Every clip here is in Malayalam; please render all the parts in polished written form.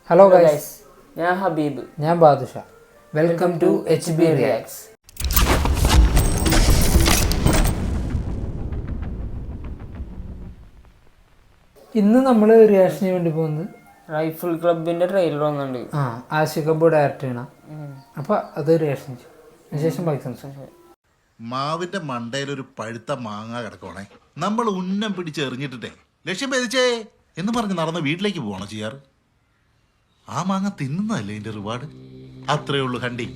ഹലോ ഗൈസ്, ഞാൻ ഹബീബ്, ഞാൻ Badusha. Welcome to HB reacts. ഇന്ന് നമ്മൾ റിയാക്ഷന് വേണ്ടി പോകുന്നത് റൈഫിൾ ക്ലബിന്റെ ട്രെയിലർ വന്നിട്ടുണ്ട്. ആഷിഖ് അബു ഡയറക്റ്റ് ചെയ്യണം. അപ്പോൾ അത് റിയാക്ഷൻ ചെയ്യും. അതിനുശേഷം ബാക്കി സംസാരിക്കും. മാവിന്റെ മണ്ടയിൽ ഒരു പഴുത്ത മാങ്ങ കിടക്കുവാണേ, നമ്മൾ ഉന്നം പിടിച്ചെറിഞ്ഞിട്ടേ ലക്ഷ്യം ഭേദിച്ചേ എന്ന് പറഞ്ഞ് നടന്ന് വീട്ടിലേക്ക് പോകണം ചെയ്യാറ്. ആ മാങ്ങ തിന്നുന്നതല്ലേ ഇതിന്റെ റിവാർഡ്. അത്രേ ഉള്ളൂ ഹണ്ടി.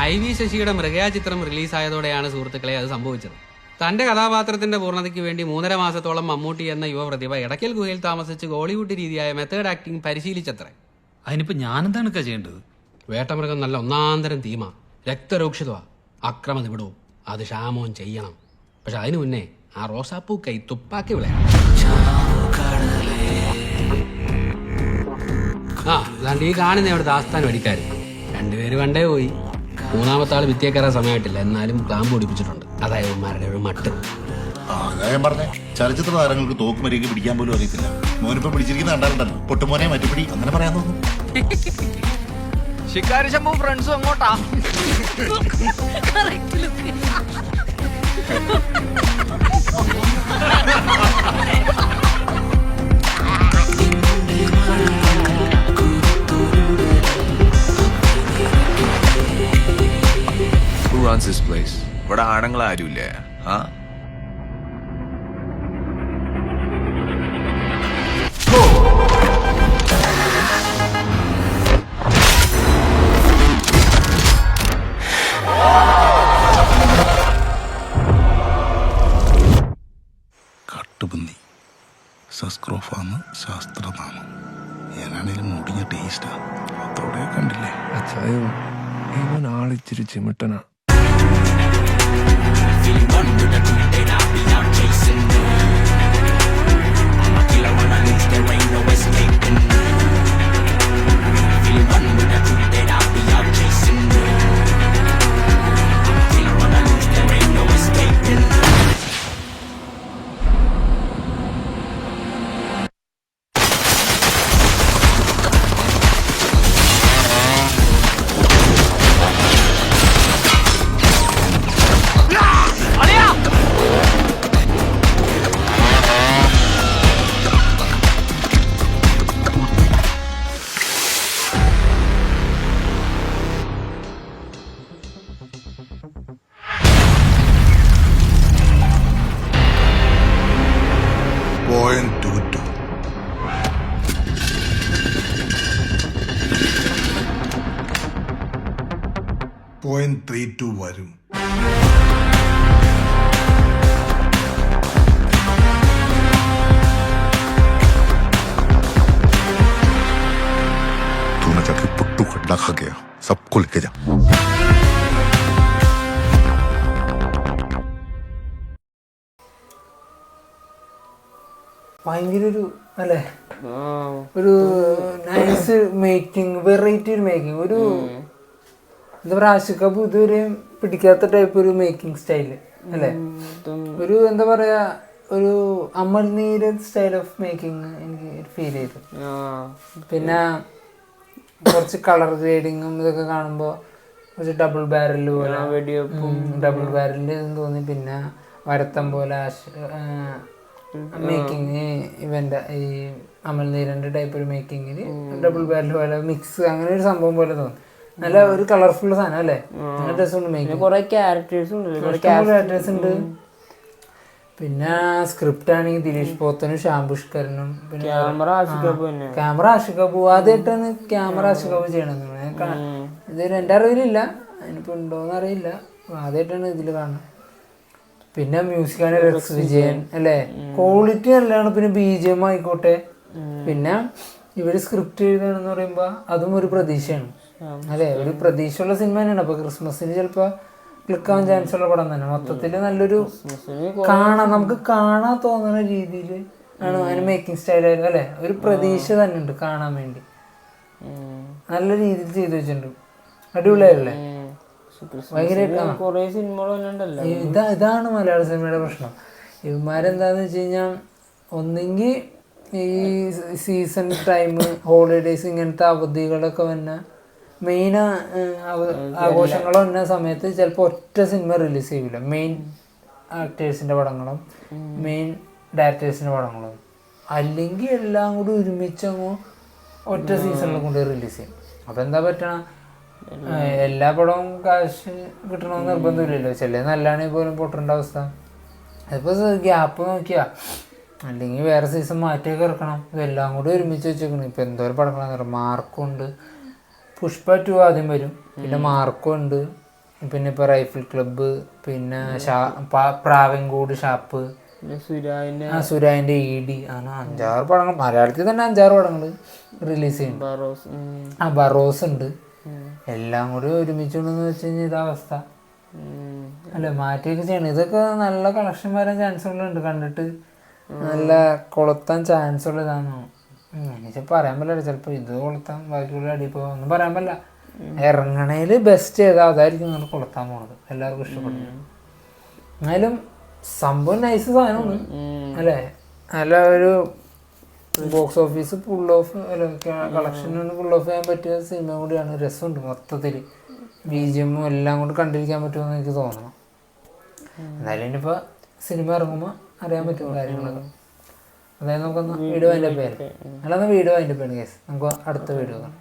IV ശശിയുടെ മൃഗയാ ചിത്രം റിലീസായതോടെയാണ് സുഹൃത്തുക്കളെ അത് സംഭവിച്ചത്. തന്റെ കഥാപാത്രത്തിന്റെ പൂർണ്ണതയ്ക്ക് വേണ്ടി 3.5 മാസത്തോളം മമ്മൂട്ടി എന്ന യുവപ്രതിഭ എടക്കൽ ഗുഹയിൽ താമസിച്ച് ഹോളിവുഡ് രീതിയായ മെത്തേഡ് ആക്ടിംഗ് പരിശീലിച്ചത്രേ. അതിനിപ്പോ ഞാനെന്താണ് ചെയ്യേണ്ടത്? വേട്ടമൃഗം നല്ല ഒന്നാന്തരം തീമ, രക്തരൂക്ഷിതമാ, അക്രമ നിമിടവും അത് ഷാമോൻ ചെയ്യണം. പക്ഷെ അതിനു മുന്നേ ആ റോസാപ്പൂ കൈ തുപ്പാക്കി വിളയാം. അതാണ്ട് ഈ കാണുന്ന അവിടെ ആസ്ഥാനം അടിക്കാര് 2 പേര് വണ്ടേ പോയി. 3-ാമത്തെ ആള് വിത്തിയെ കയറാൻ സമയമായിട്ടില്ല, എന്നാലും ക്ലാമ്പ് പിടിപ്പിച്ചിട്ടുണ്ട്. അതായത് ഉമ്മാരുടെ ഒരു മട്ട്. ഞാൻ പറഞ്ഞേ, ചലച്ചിത്ര താരങ്ങൾക്ക് തോക്ക് മരിക്ക് പിടിക്കാൻ പോലും അറിയത്തില്ല. മോനിപ്പോ പിടിച്ചിരിക്കുന്ന കണ്ടാലുണ്ടല്ലോ, പൊട്ടുമോനെ മറ്റുപിടി അങ്ങനെ പറയാൻ തോന്നുന്നു. ശിക്കാരി ശമ്പു ഫ്രണ്ട്സും അങ്ങോട്ടാ. Who runs this place? ഇവിടെ ആണുങ്ങൾ ആരുമില്ലേ? കട്ടുപന്നി സസ്ക്രോഫാന്ന് ശാസ്ത്രനാമം. ഞാനാണേലും മുടിഞ്ഞ ടേസ്റ്റാ. അതോടെ കണ്ടില്ലേ? അച്ചായോ, ഇവൻ ആളിച്ചിരി ചിമിട്ടനാ. .32 വരും. तूने जाके पुट्टू खड्डा खा गया, सबको लेके जा. ഭയങ്കര ഒരു അല്ലേ, ഒരു നൈസ് മേക്കിംഗ്, വെറൈറ്റി ഒരു മേക്കിംഗ്. ഒരു എന്താ പറയുക, ആഷിഖ് അബു ഇതുവരെ പിടിക്കാത്ത ടൈപ്പ് ഒരു മേക്കിംഗ് സ്റ്റൈല് അല്ലേ. ഒരു എന്താ പറയാ, ഒരു Amal Neerad style of making എനിക്ക് ഫീൽ ചെയ്തു. പിന്നെ കുറച്ച് കളർ ഗ്രേഡിങ്ങും ഇതൊക്കെ കാണുമ്പോൾ കുറച്ച് ഡബിൾ ബാരൽ പോലെ, ഡബിൾ ബാരലിൻ്റെ തോന്നി. പിന്നെ വരത്തം പോലെ മേക്കിങ് ഇവൻ്റെ ഈ അമൽ നീരൻ്റെ ടൈപ്പ് ഒരു മേക്കിങ്ങിന് ഡബിൾ ബാരൽ പോലെ മിക്സ്, അങ്ങനെ ഒരു സംഭവം പോലെ തോന്നി. നല്ല ഒരു കളർഫുൾ സാധനം അല്ലേ, നല്ല രസമുണ്ട് മേക്കിംഗ്. കുറെ ക്യാരക്ടേഴ്സ് ഉണ്ട്. പിന്നെ സ്ക്രിപ്റ്റ് ആണെങ്കിൽ ദിലീഷ് പോത്തനും ശ്യാം പുഷ്കരനും. പിന്നെ ക്യാമറ ആഷിഖ് അബു. ആദ്യമായിട്ടാണ് ക്യാമറ ആഷിഖ് അബു ചെയ്യണമെന്ന്. ഇത് എൻ്റെ അറിവിലില്ല, അതിനിപ്പോൾ ഉണ്ടോയെന്ന് അറിയില്ല. ആദ്യമായിട്ടാണ് ഇതിൽ കാണുന്നത്. പിന്നെ മ്യൂസിക്കാണ് റെക്സ് വിജയൻ അല്ലേ, ക്വാളിറ്റി നല്ലതാണ്. പിന്നെ BGM ആയിക്കോട്ടെ. പിന്നെ ഇവര് സ്ക്രിപ്റ്റ് എഴുതാണെന്ന് പറയുമ്പോൾ അതും ഒരു പ്രതീക്ഷയാണ് അല്ലേ, ഒരു പ്രതീക്ഷയുള്ള സിനിമ തന്നെയാണ്. അപ്പോൾ ക്രിസ്മസിന് ചിലപ്പോൾ ക്ലിക്കാവാൻ ചാൻസ് ഉള്ള പടം തന്നെ. മൊത്തത്തിൽ നല്ലൊരു നമുക്ക് കാണാൻ തോന്നുന്ന രീതിയിൽ ആണ് അതിന് മേക്കിംഗ് സ്റ്റൈലായിരുന്നു അല്ലേ. ഒരു പ്രതീക്ഷ തന്നെ ഉണ്ട് കാണാൻ വേണ്ടി, നല്ല രീതിയിൽ ചെയ്തു വെച്ചിട്ടുണ്ട്. അടിപൊളിയായില്ലേ? ഇതാണ് മലയാള സിനിമയുടെ പ്രശ്നം. ഇവന്മാരെന്താന്ന് വെച്ച് കഴിഞ്ഞാൽ ഒന്നെങ്കിൽ ഈ സീസൺ ടൈം, ഹോളിഡേയ്സ്, ഇങ്ങനത്തെ അവധികളൊക്കെ വന്ന മെയിൻ ആഘോഷങ്ങൾ വന്ന സമയത്ത് ചിലപ്പോൾ ഒറ്റ സിനിമ റിലീസ് ചെയ്യില്ല. മെയിൻ ആക്ടേഴ്സിൻ്റെ പടങ്ങളും മെയിൻ ഡയറക്ടേഴ്സിൻ്റെ പടങ്ങളും, അല്ലെങ്കിൽ എല്ലാം കൂടി ഒരുമിച്ചങ്ങോ ഒറ്റ സീസണിൽ കൊണ്ട് റിലീസ് ചെയ്യും. അപ്പോൾ എന്താ പറ്റണ, എല്ലാ പടവും കാശ് കിട്ടണമെന്ന് നിർബന്ധമില്ലല്ലോ. ചില നല്ലതാണെങ്കിൽ പോലും പൊട്ടേണ്ട അവസ്ഥ. അതിപ്പോൾ ഗ്യാപ്പ് നോക്കിയാ അല്ലെങ്കിൽ വേറെ സീസൺ മാറ്റിയൊക്കെ ഇറക്കണം. ഇതെല്ലാം കൂടി ഒരുമിച്ച് വെച്ചേക്കണം. ഇപ്പോൾ എന്തോരം പടങ്ങളാണെന്ന് പറയാം. മാർക്കുണ്ട്, പുഷ്പ 2 ആദ്യം വരും, പിന്നെ മാർക്കുണ്ട്, പിന്നെ ഇപ്പോൾ റൈഫിൾ ക്ലബ്ബ്, പിന്നെ പ്രാവൻകൂട് ഷാപ്പ്, സുരാജിൻ്റെ ED, അങ്ങനെ 5-6 പടങ്ങൾ. മലയാളത്തിൽ തന്നെ 5-6 പടങ്ങൾ റിലീസ് ചെയ്യുന്നുണ്ട്. ബറോസ് ഉണ്ട്. എല്ലാം കൂടി ഒരുമിച്ചുണ്ടെന്ന് വെച്ച് കഴിഞ്ഞാൽ ഇതവസ്ഥ അല്ലേ. മാറ്റിയൊക്കെ ചെയ്യണം. ഇതൊക്കെ നല്ല കളക്ഷൻ വരാൻ ചാൻസുകളുണ്ട്. കണ്ടിട്ട് നല്ല കൊളുത്താൻ ചാൻസ് ഉള്ള ഇതാണോ എനിക്ക് പറയാൻ പറ്റില്ല. ചിലപ്പോൾ ഇത് കൊളുത്താൻ ബാക്കിയുള്ള അടിപ്പോ ഒന്നും പറയാൻ പറ്റില്ല. ഇറങ്ങണേൽ ബെസ്റ്റ് ഏതാ അതായിരിക്കും നമ്മൾ കൊളുത്താൻ പോണത്. എല്ലാവർക്കും ഇഷ്ടപ്പെടുന്നു. എന്നാലും സംഭവം നൈസ് സാധനമാണ് അല്ലേ. നല്ല ഒരു box office full of collection full of ചെയ്യാൻ പറ്റിയ സിനിമ കൂടിയാണ്. രസമുണ്ട് മൊത്തത്തിൽ. BGM എല്ലാം കൊണ്ട് കണ്ടിരിക്കാൻ പറ്റുമെന്ന് എനിക്ക് തോന്നണം. എന്നാലും ഇനിയിപ്പോൾ സിനിമ ഇറങ്ങുമ്പോൾ അറിയാൻ പറ്റും കാര്യങ്ങളൊക്കെ. അതായത് നമുക്കൊന്ന് വീഡിയോ അതിൻ്റെ പേര് അല്ലാതെ വീഡിയോ അതിൻ്റെ പേര് കേസ് നമുക്ക് അടുത്ത വീഡിയോ കാണാം.